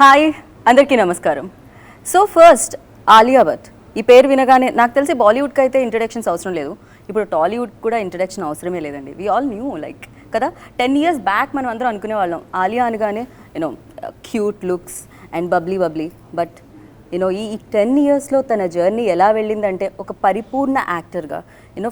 Hi అందరికీ నమస్కారం. So first Alia Bhatt ఈ పేరు వినగానే నాకు తెలిసి బాలీవుడ్కి అయితే ఇంట్రడక్షన్స్ అవసరం లేదు, ఇప్పుడు టాలీవుడ్ కూడా ఇంట్రడక్షన్ అవసరమే లేదండి. వీ ఆల్ న్యూ లైక్ కదా 10 years బ్యాక్ మనం అందరం అనుకునే వాళ్ళం ఆలియా అనగానే you know cute looks and bubbly but you know ఈ 10 yearsలో తన జర్నీ ఎలా వెళ్ళిందంటే ఒక పరిపూర్ణ యాక్టర్గా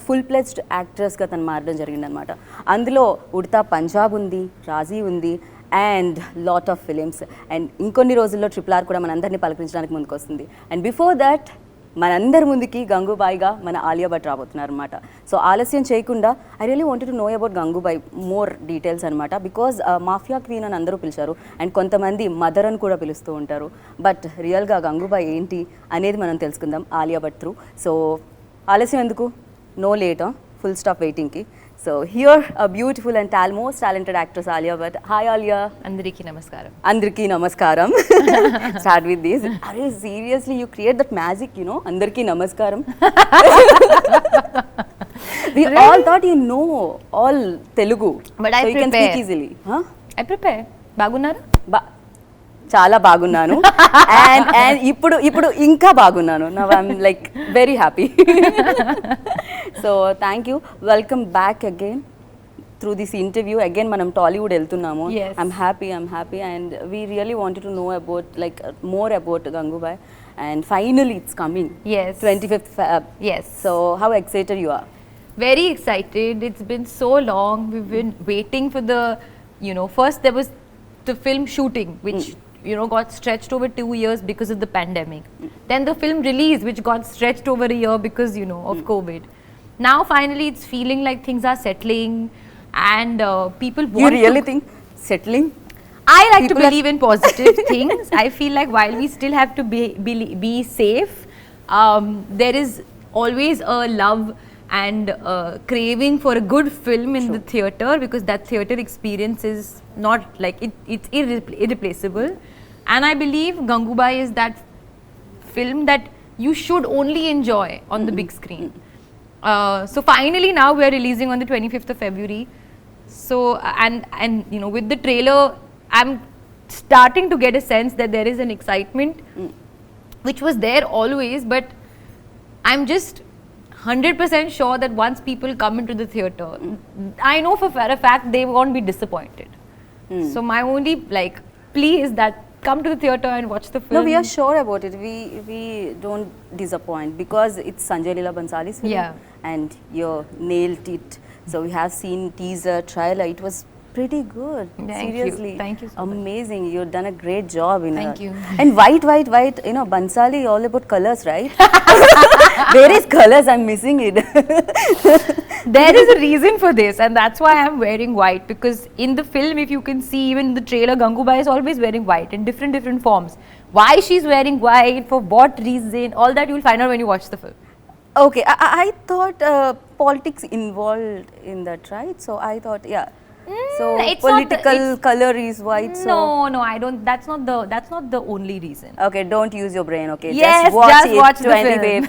ఫుల్ ప్లెజ్డ్ యాక్ట్రెస్గా తను మారడం జరిగిందనమాట. అందులో ఉడతా పంజాబ్ ఉంది, రాజీ ఉంది and lot of films and ఇంకొన్ని రోజుల్లో RRR కూడా మనందరినీ పలకరించడానికి ముందుకు వస్తుంది. అండ్ బిఫోర్ దట్ మనందరి ముందుకి గంగూబాయిగా మన ఆలియా భట్ రాబోతున్నారు అనమాట. సో ఆలస్యం చేయకుండా I really wanted to know about Gangubai more details అనమాట. బికాజ్ మాఫియా క్వీన్ అని అందరూ పిలిచారు అండ్ కొంతమంది మదర్ అని కూడా పిలుస్తూ ఉంటారు. బట్ రియల్గా గంగూబాయ్ ఏంటి అనేది మనం తెలుసుకుందాం ఆలియా భట్ త్రూ. సో ఆలస్యం ఎందుకు, నో లేట్, ఫుల్ స్టాప్ వెయిటింగ్కి. So here a beautiful and most talented actress Alia Bhatt. Hi Alia. Andariki namaskaram. Andariki namaskaram. Start with this. Are seriously you create that magic, you know? Andariki namaskaram. We really? All thought you know all Telugu. But I so prepare. You can speak easily. Huh? I prepare. Bagunnara? చాలా బాగున్నాను and ఇప్పుడు ఇంకా బాగున్నాను. Now I'm like very happy. So thank you, welcome back again through this interview. Again మనం టాలీవుడ్ వెళ్తున్నాము. I'm happy and we really wanted to know about like more about Gangubai and finally it's coming 25th Feb. Yes. So how excited you are? Very excited. It's been so long. We've been waiting for the, first there was the film shooting which got stretched over 2 years because of the pandemic. Then the film release which got stretched over a year because of COVID. Now finally it's feeling like things are settling and people want You really think settling? I like people to believe in positive things. I feel like while we still have to be safe, there is always a love and craving for a good film in the theatre, because that theatre experience is not like it's irreplaceable. And I believe Gangubai is that film that you should only enjoy on the big screen. So finally now we are releasing on the 25th of February. So and with the trailer I'm starting to get a sense that there is an excitement which was there always, but I'm just 100% sure that once people come into the theatre, I know for a fact they won't be disappointed. So my only plea is that come to the theatre and watch the film. No, we are sure about it. We don't disappoint because it's Sanjay Leela Bhansali's film. And you nailed it. So we have seen teaser, trailer. It was pretty good. Seriously. Thank you so amazing. Much. You've done a great job in Thank you. And white, Bhansali all about colors, right? Where is colors? I'm missing it. There is a reason for this, and that's why I'm wearing white, because in the film, if you can see, even in the trailer, Gangubai is always wearing white in different forms. Why she's wearing white, for what reason, all that you'll find out when you watch the film. Okay, I thought politics involved in that, right? So I thought, so it's political color is white. So no, I don't. That's not the only reason. Okay, don't use your brain. Okay, yes, just watch the film.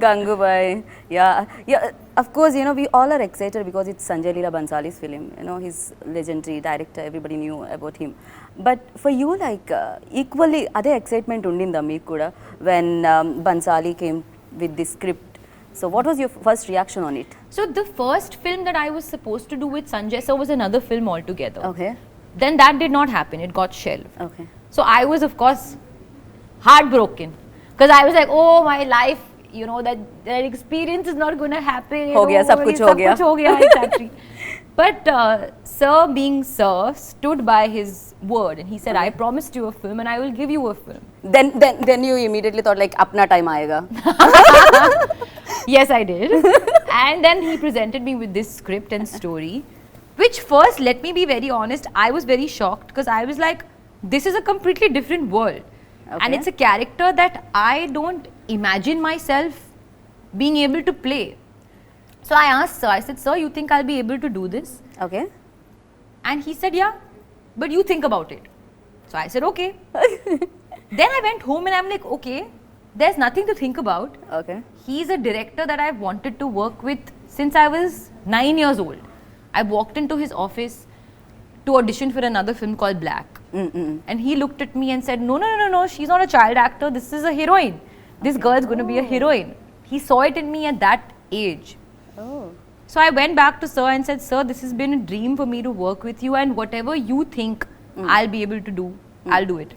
Gangubai, yeah. Of course, we all are excited because it's Sanjay Leela Bhansali's film. He's legendary director. Everybody knew about him. But for you, equally, other excitement undinda meeku kuda when Bhansali came with this script. So what was your first reaction on it? So the first film that I was supposed to do with Sanjay sir was another film altogether. Okay. Then that did not happen. It got shelved. Okay. So I was of course heartbroken because I was like, oh my life, that experience is not going to happen. Ho gaya, sab kuch ho gaya. Exactly. But sir being sir stood by his word and he said, I promised you a film and I will give you a film. Then you immediately thought apna time aayega. Yes, I did. And then he presented me with this script and story, which first, let me be very honest, I was very shocked because I was like, this is a completely different world. Okay. And it's a character that I don't imagine myself being able to play. So I asked sir, I said, sir, you think I'll be able to do this? Okay. And he said, yeah, but you think about it. So I said, okay. Then I went home and I'm like, okay, there's nothing to think about. Okay. He's a director that I've wanted to work with since I was 9 years old. I walked into his office to audition for another film called Black. And he looked at me and said, no, she's not a child actor, this is a heroine. This girl is going to be a heroine. He saw it in me at that age. Oh. So I went back to sir and said, sir, this has been a dream for me to work with you, and whatever you think I'll be able to do, I'll do it.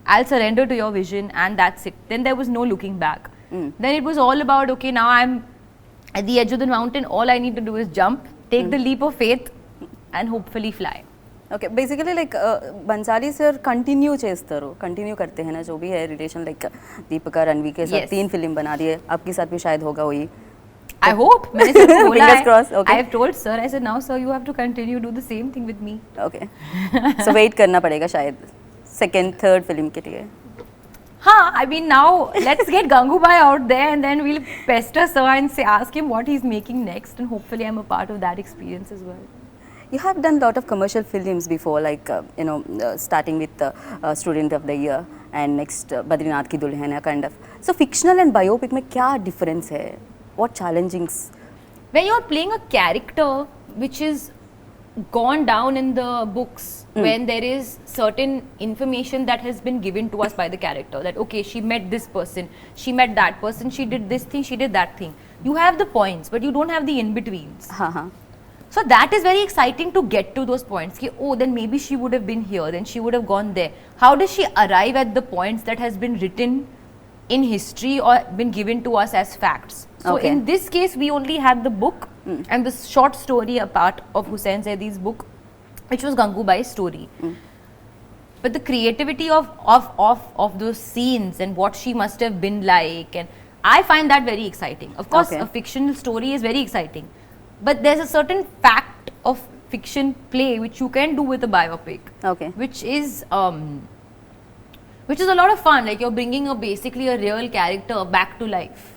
I'll surrender to your vision, and that's it. Then there was no looking back. Then it was all about, okay, now I'm at the edge of the mountain, all I need to do is jump, take the leap of faith and hopefully fly. Okay basically like Bhansali sir continue करते हैं ना जो भी है relation like Deepika Ranveer के साथ 3 film बना दिए, आपके साथ भी शायद होगा वही. I hope. मैंने सर को बोला Fingers crossed, okay. I have told sir, I said now sir you have to continue do the same thing with me. Okay so wait करना पड़ेगा शायद सेकंड थर्ड फिल्म के लिए. हाँ, I mean now let's get Gangubai out there and then we'll pester sir and say, ask him what he's making next, and hopefully I'm a part of that experience as well. You have done a lot of commercial films before, like starting with Student of the Year and next Badrinath Ki Dulhania kind of. So fictional and biopic में क्या difference है? What challengings? When you're playing a character which is gone down in the books, when there is certain information that has been given to us by the character, that okay, she met this person, she met that person, she did this thing, she did that thing. You have the points, but you don't have the in-betweens. So that is very exciting to get to those points. Ki, oh, then maybe she would have been here, then she would have gone there. How does she arrive at the points that has been written in history or been given to us as facts? So in this case, we only had the book and the short story, a part of Hussain Zaidi's book, which was Gangubai's story. But the creativity of those scenes and what she must have been like, and I find that very exciting. Of course, a fictional story is very exciting. But there's a certain fact of fiction play which you can do with a biopic, which is a lot of fun. Like you're bringing basically a real character back to life.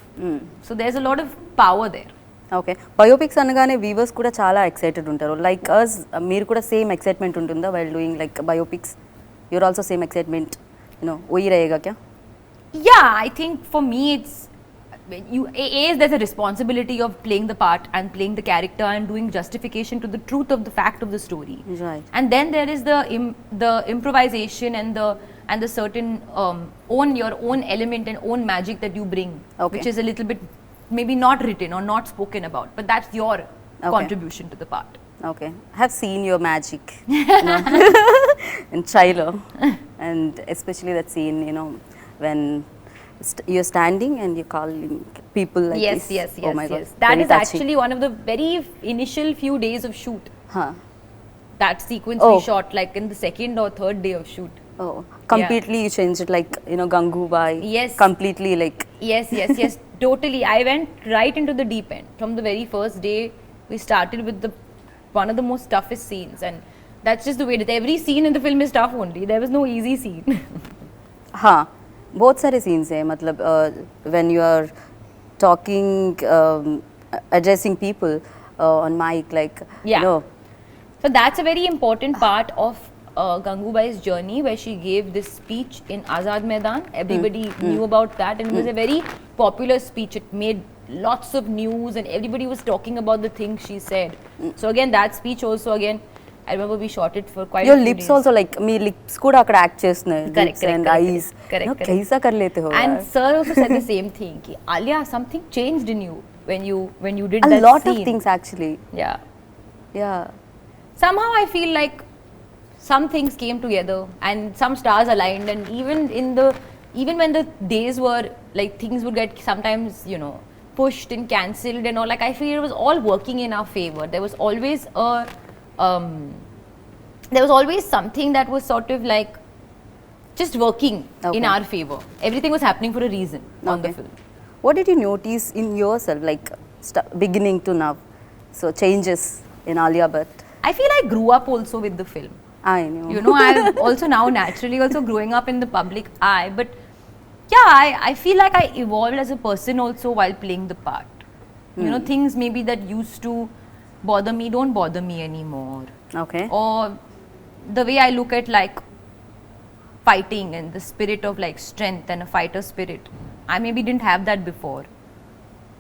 So there's a lot of power there. Okay, biopics అనగానే viewers కూడా చాలా excited ఉంటారు. Like us, మీరు కూడా same excitement ఉంటుందా while doing like biopics? You're also same excitement, वही रहेगा क्या? Yeah, I think for me it's there's a responsibility of playing the part and playing the character and doing justification to the truth of the fact of the story. Right. And then there is the improvisation and the certain your own element and own magic that you bring, which is a little bit maybe not written or not spoken about, but that's your contribution to the part. Okay, I have seen your magic in trailer, and especially that scene, when you're standing and you're calling people like this. Yes. Oh my God. That very is touching. actually one of the very initial few days of shoot. That sequence we shot like in the second or third day of shoot. Oh, completely you changed it, like, Gangubai. Yes. Completely like. Yes, totally. I went right into the deep end. From the very first day, we started with one of the most toughest scenes, and that's just the way it is. Every scene in the film is tough only. There was no easy scene. बहुत सारे scenes हैं, मतलब when you are talking, addressing people on mic, like, So that's a very important part of Gangubai's journey, where she gave this speech in Azad Maidan. Everybody knew about that, and it was a very popular speech. It made lots of news and everybody was talking about the things she said. So again, that speech also, again, I remember we shot it for quite a few days. Your lips also, like, me lips kuda akkada act chestunnaru. Correct, and eyes. Correct. Kaisa kar lete ho? And sir also said the same thing. Ki, Alia, something changed in you when you did that scene. A lot of things actually. Yeah. Somehow I feel like some things came together and some stars aligned, and even when the days were like, things would get sometimes, pushed and cancelled and all, like, I feel it was all working in our favor. There was always something that was sort of like just working in our favor. Everything was happening for a reason on the film. What did you notice in yourself, like beginning to now? So changes in Alia Bhatt. I feel I grew up also with the film. I know. I'm also now naturally also growing up in the public eye, but yeah, I feel like I evolved as a person also while playing the part. Things maybe that used to bother me don't bother me anymore. Okay. Or the way I look at like fighting and the spirit of like strength and a fighter spirit, I maybe didn't have that before.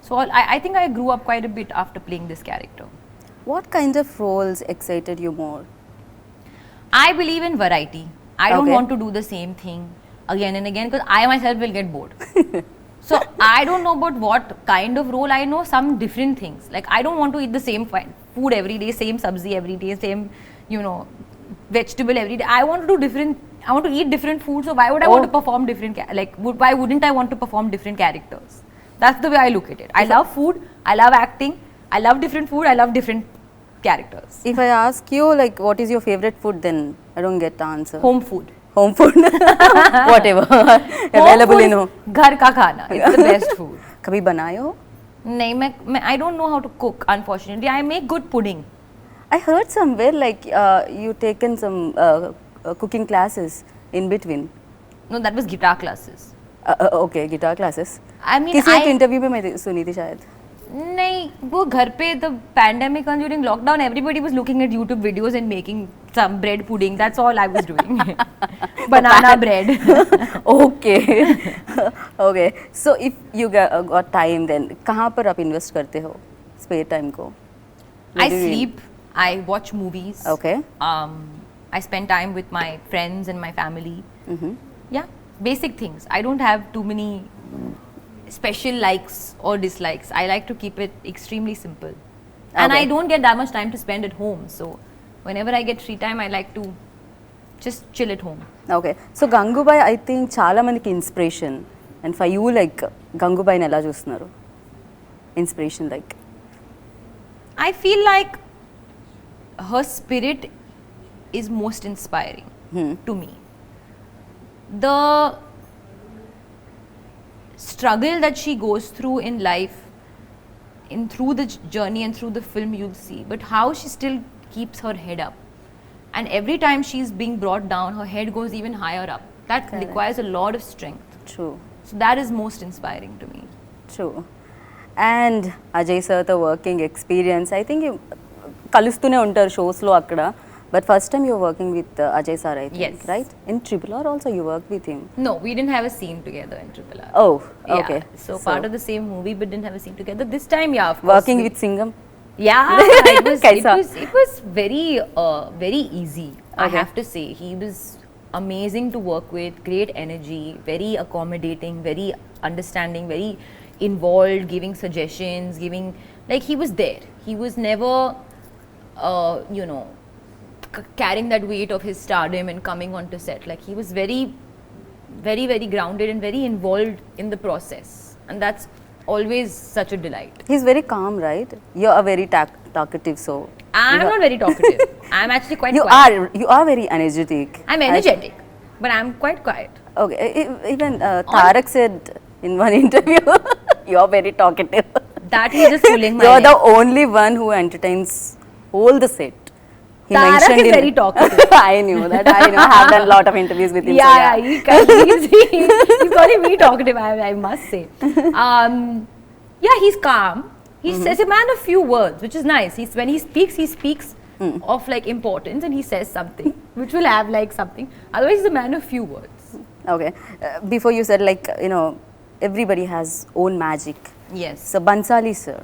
So I think I grew up quite a bit after playing this character. What kind of roles excited you more? I believe in variety. I don't Okay. want to do the same thing again and again because I myself will get bored. So I don't know about what kind of role. I know some different things. Like I don't want to eat the same food every day, same sabzi every day, same, you know, vegetable every day. I want to do different. I want to eat different food. So why would I want to perform different? Why wouldn't I want to perform different characters? That's the way I look at it. I love food. I love acting. I love different food. I love different characters. If I ask you like what is your favorite food, then I don't get the answer. Home food. Home food. Whatever. Available in home. घर का खाना. It's the best food. कभी बनाए हो? नहीं मैं I don't know how to cook. Unfortunately, I make good pudding. I heard somewhere like you taken some cooking classes in between. No, that was guitar classes. Okay, guitar classes. I mean, किसी एक interview में मैं सुनी थी शायद. नहीं वो घर पे the pandemic and during lockdown everybody was looking at YouTube videos and making some bread pudding. That's all I was doing. Banana bread. Okay. Okay. So if you got time, then कहाँ पर आप invest करते हो spare time को? I sleep. I watch movies. Okay. I spend time with my friends and my family. Yeah, basic things. I don't have too many special likes or dislikes. I like to keep it extremely simple. And Okay. I don't get that much time to spend at home. So whenever I get free time, I like to just chill at home. Okay. So Gangubai, I think చాలా మందికి inspiration. And for you, like Gangubai ఎలా చూస్తున్నారు? Inspiration like. I feel like her spirit is most inspiring to me. The struggle that she goes through in life, through the journey and through the film, you'll see. But how she still keeps her head up, and every time she's being brought down, her head goes even higher up. That Correct. requires a lot of strength. True. So that is most inspiring to me. True. And Ajay sir తో working experience I think కలుస్తూనే ఉంటారు షోస్లో అక్కడ but first time you're working with Ajay sir I think Yes. Right in triple R also you work with him No, we didn't have a scene together in Triple R. Oh Yeah, okay so part of the same movie, but didn't have a scene together. This time, yeah, of course. Working with Singham Yeah, Kaisa? it was very very easy. I Okay. have to say, he was amazing to work with. Great energy, very accommodating, very understanding, very involved, giving suggestions, giving like he was there. He was never, you know, carrying that weight of his stardom and coming onto set. Like he was very, very, very grounded and very involved in the process, and that's always such a delight. He's very calm right you are very talkative so I'm not very talkative. I'm actually quite you quiet. are you are very energetic. I'm energetic, but I'm quite quiet. Okay, even Tarak said in one interview you are very talkative. That he's just pulling my You're leg. the only one who entertains all the set. He Tarak mentioned is in- very talkative. I knew that. I know. I have done a lot of interviews with him. so Yeah, he's calling me talkative, I must say. Yeah, he's calm. He's a man of few words, which is nice. When he speaks of like importance and he says something, which will have like something. Otherwise, he's a man of few words. Okay. Before you said like, you know, everybody has own magic. Yes. So Bansali sir,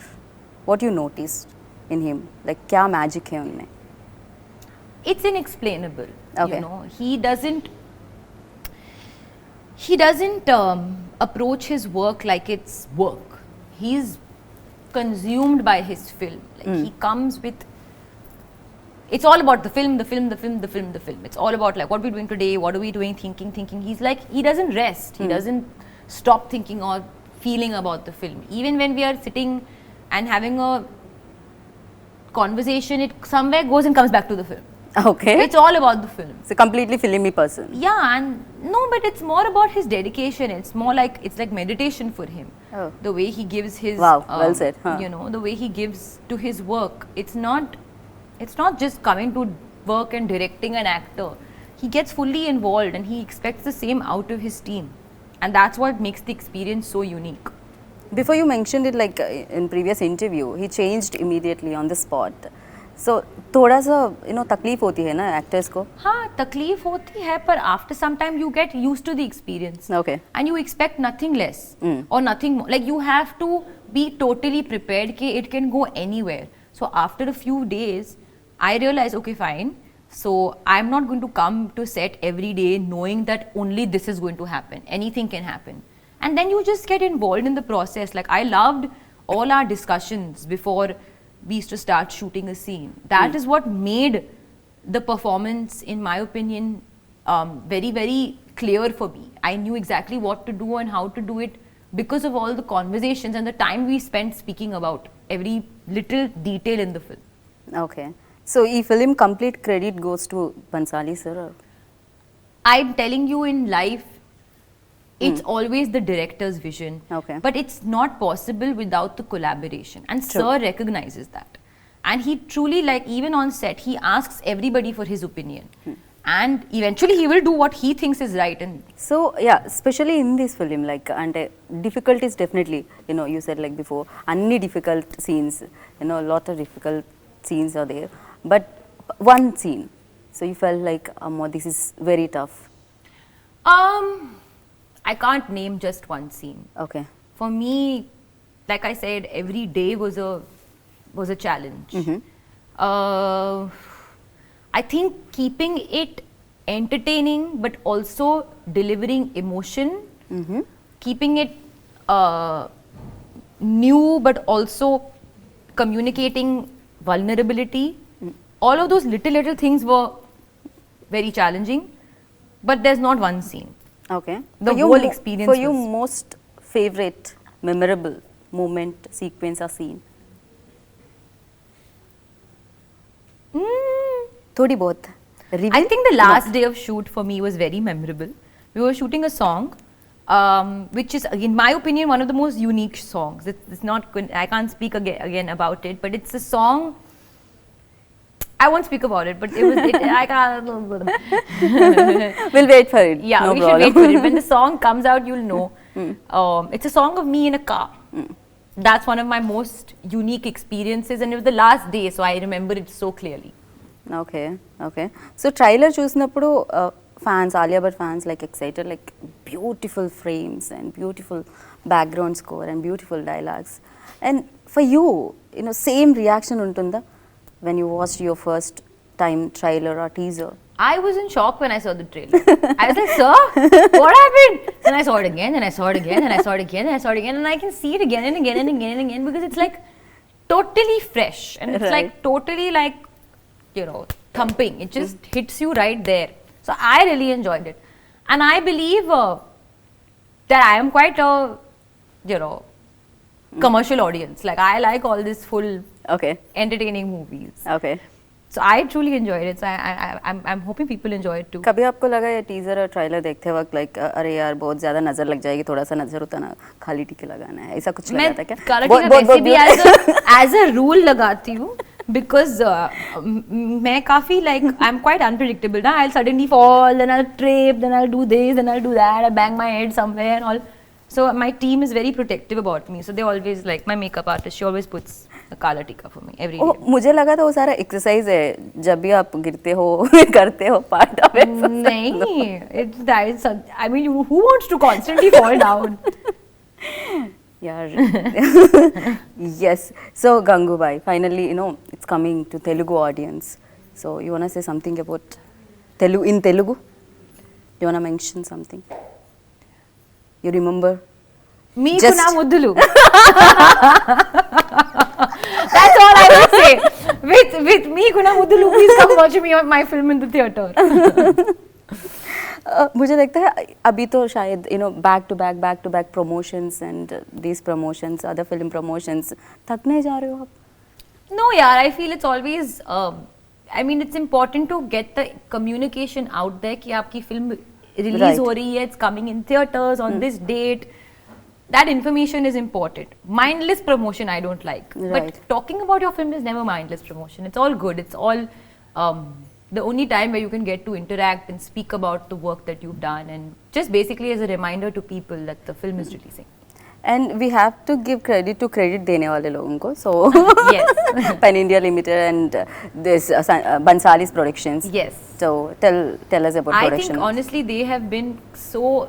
what you noticed in him? Like, kya magic hai unme? It's inexplainable. Okay. You know, he doesn't approach his work like it's work. He's consumed by his film. Like he comes with. It's all about the film. It's all about like what we're doing today, what are we doing, thinking. He's like, he doesn't rest. He doesn't stop thinking or feeling about the film. Even when we are sitting and having a conversation, it somewhere goes and comes back to the film. Okay. It's all about the film. It's a completely filmy person. Yeah, and no, but it's more about his dedication. It's more like it's like meditation for him. Oh. The way he gives his Wow, well said, huh. You know, the way he gives to his work. It's not just coming to work and directing an actor. He gets fully involved and he expects the same out of his team. And that's what makes the experience so unique. Before you mentioned it like in previous interview, he changed immediately on the spot. So थोड़ा सा you know तकलीफ होती है ना actors को. हाँ तकलीफ होती है पर after some time you get used to the experience. Okay. And you expect nothing less or nothing more. Like you have to be totally prepared कि it can go anywhere. So after a few days, I realized okay fine, So I'm not going to come to set every day knowing that only this is going to happen. Anything can happen. And then you just get involved in the process. Like, I loved all our discussions before we used to start shooting a scene. That is what made the performance, in my opinion, very, very clear for me. I knew exactly what to do and how to do it because of all the conversations and the time we spent speaking about every little detail in the film. Okay. So, ee film complete credit goes to Bansali sir? Or? I'm telling you, in life, it's always the director's vision. Okay. But it's not possible without the collaboration. And True. Sir recognizes that. And he truly, like, even on set, he asks everybody for his opinion. And eventually he will do what he thinks is right. And So, yeah, especially in this film, like, and difficulties definitely, you know, you said like before, any difficult scenes, you know, a lot of difficult scenes are there. But one scene, so you felt like, this is very tough. I can't name just one scene. Okay. For me, like I said, every day was a challenge. I think keeping it entertaining but also delivering emotion, keeping it new but also communicating vulnerability, all of those little things were very challenging, but there's not one scene. Okay. The whole experience For you, was- most favorite, memorable moment, sequence or scene? Thodi bahut. I think the last day of shoot for me was very memorable. We were shooting a song, which is, in my opinion, one of the most unique songs. It's not good. I can't speak again about it, but it's a song. I won't speak about it, but it was. I can't. We'll wait for it. Yeah, no we problem. should wait for it. When the song comes out, you'll know. It's a song of me in a car. That's one of my most unique experiences, and it was the last day, so I remember it so clearly. Okay, okay. So trailer చూసినప్పుడు fans, Alia Bhatt fans, like excited, like beautiful frames and beautiful background score and beautiful dialogues. And for you, you know, same reaction untunda when you watched your first time trailer or teaser? I was in shock when I saw the trailer. I was like, sir, what happened? Then I saw it again, and I saw it again, and I saw it again, and I saw it again, and I can see it again and again and again and again because it's like totally fresh and it's like totally like, you know, thumping. It just hits you right there. So I really enjoyed it. And I believe that I am quite a, you know, commercial audience. Like, I like all this full Okay, entertaining movies. okay. So I truly enjoyed it. So I'm hoping people enjoy it too. कभी आपको लगा ये teaser और trailer देखते वक्त like अरे यार बहुत ज्यादा नजर लग जाएगी, थोड़ा सा नजर उतारना, खाली टीके लगाना है, ऐसा कुछ लगा मैं था क्या? काला टीका वैसे भी as a rule लगाती हूँ because मैं काफी like I'm quite unpredictable ना. I'll suddenly fall, then I'll trip, then I'll do this, then I'll do that, I'll bang my head somewhere and all. So my team is very protective about me. So they always like my makeup artist. She always puts a kala tika for me every day. मुझे लगा था वो सारा exercise है, जब भी आप गिरते हो करते हो पार्ट ऑफ नहीं, it's that. It's I mean, who wants to constantly fall down? यार yes. So Gangubai, finally, you know, it's coming to Telugu audience. So you wanna say something about Telugu? You wanna mention something? You remember? మీకు నా ముద్దులు. That's all I will say. With మీకు నా ముద్దులు, please come watch me my film in the theater. मुझे लगता है अभी तो शायद you know back to back promotions and these promotions, other film promotions, थक नहीं जा रहे हो आप? No, yaar, I feel it's always. I mean, it's important to get the communication out there कि आपकी film release Right. हो रही है, it's coming in theaters on this date. That information is important. Mindless promotion I don't like. Right. But talking about your film is never mindless promotion. It's all good. It's all the only time where you can get to interact and speak about the work that you've done, and just basically as a reminder to people that the film is releasing. And we have to give credit to credit देने वाले लोगों को. So Yes. Pan India Limited and this Bansali's Productions. Yes. So tell us about I production. think honestly they have been so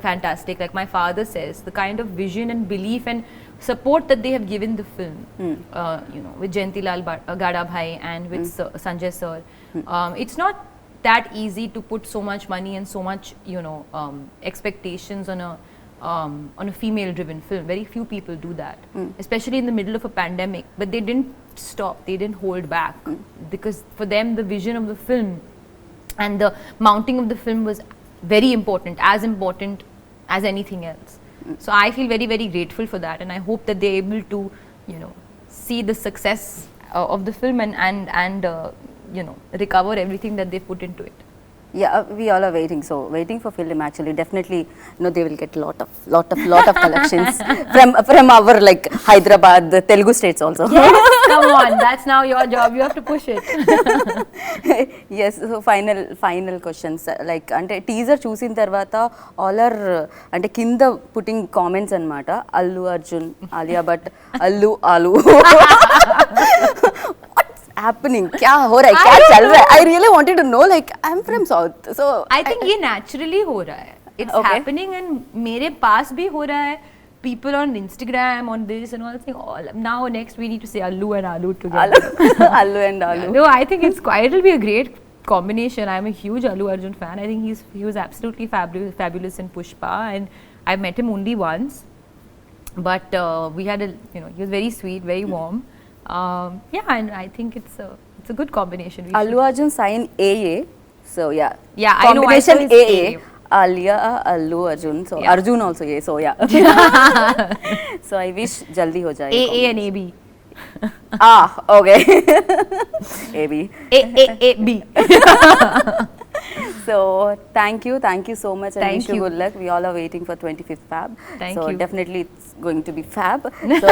fantastic. Like my father says, the kind of vision and belief and support that they have given the film, you know, with Jayantilal Gadabhai and with Sanjay sir. It's not that easy to put so much money and so much, you know, expectations on a female-driven film. Very few people do that, especially in the middle of a pandemic. But they didn't stop. They didn't hold back because for them the vision of the film and the mounting of the film was very important as anything else. So I feel very, very grateful for that, and I hope that they're able to, you know, see the success of the film and you know, recover everything that they put into it. Yeah, we all are waiting. So waiting for film actually. Definitely, you know, they will get lot of collections from our like Hyderabad, the Telugu states also. Yes, come on, that's now your job. You have to push it. Yes. So final questions. Like ante teaser చూసిన తర్వాత all are అంటే కింద putting comments అన్నమాట. Allu Arjun, Alia Bhatt, Allu Alu. Happening, क्या हो रहा है, क्या चल रहा है? I really wanted to know, like I'm from South, so I think ये naturally हो रहा है. It's happening and मेरे पास भी हो रहा है. People on Instagram, on this and all, saying, all now next we need to say Allu and Alu together. Allu and Alu. No, I think it'll be a great combination. I'm a huge Allu Arjun fan. I think he was absolutely fabulous in Pushpa, and I met him only once, but we had he was very sweet, very warm. Yeah, and I think it's a good combination. Allu Arjun sign AA, so yeah. Yeah, combination I know. AA. Alia, Allu Arjun, so yeah. Arjun also A, so yeah. So I wish jaldi ho jaye. AA and AB. Okay. AB. AB. So thank you so much, and wish you good luck. We all are waiting for 25th Fab. Thank so you. definitely it's going to be fab. So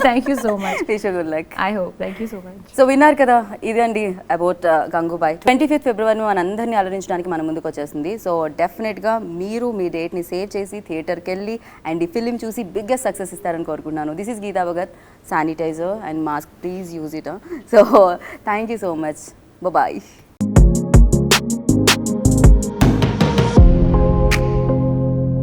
Thank you so much. wish you good luck. I hope. Thank you so much. So విన్నారు కదా, ఇదండి about Gangubai. 25th ఫిబ్రవరి మనందరినీ అలరించడానికి మన ముందుకు వచ్చేసింది. So డెఫినెట్గా మీరు మీ డేట్ని save చేసి థియేటర్కి వెళ్ళి అండ్ ఈ ఫిలిం చూసి బిగ్గెస్ట్ సక్సెస్ ఇస్తారని కోరుకుంటున్నాను. This is Geeta Bhagat. Sanitizer and mask please use it. So thank you so much. Bye.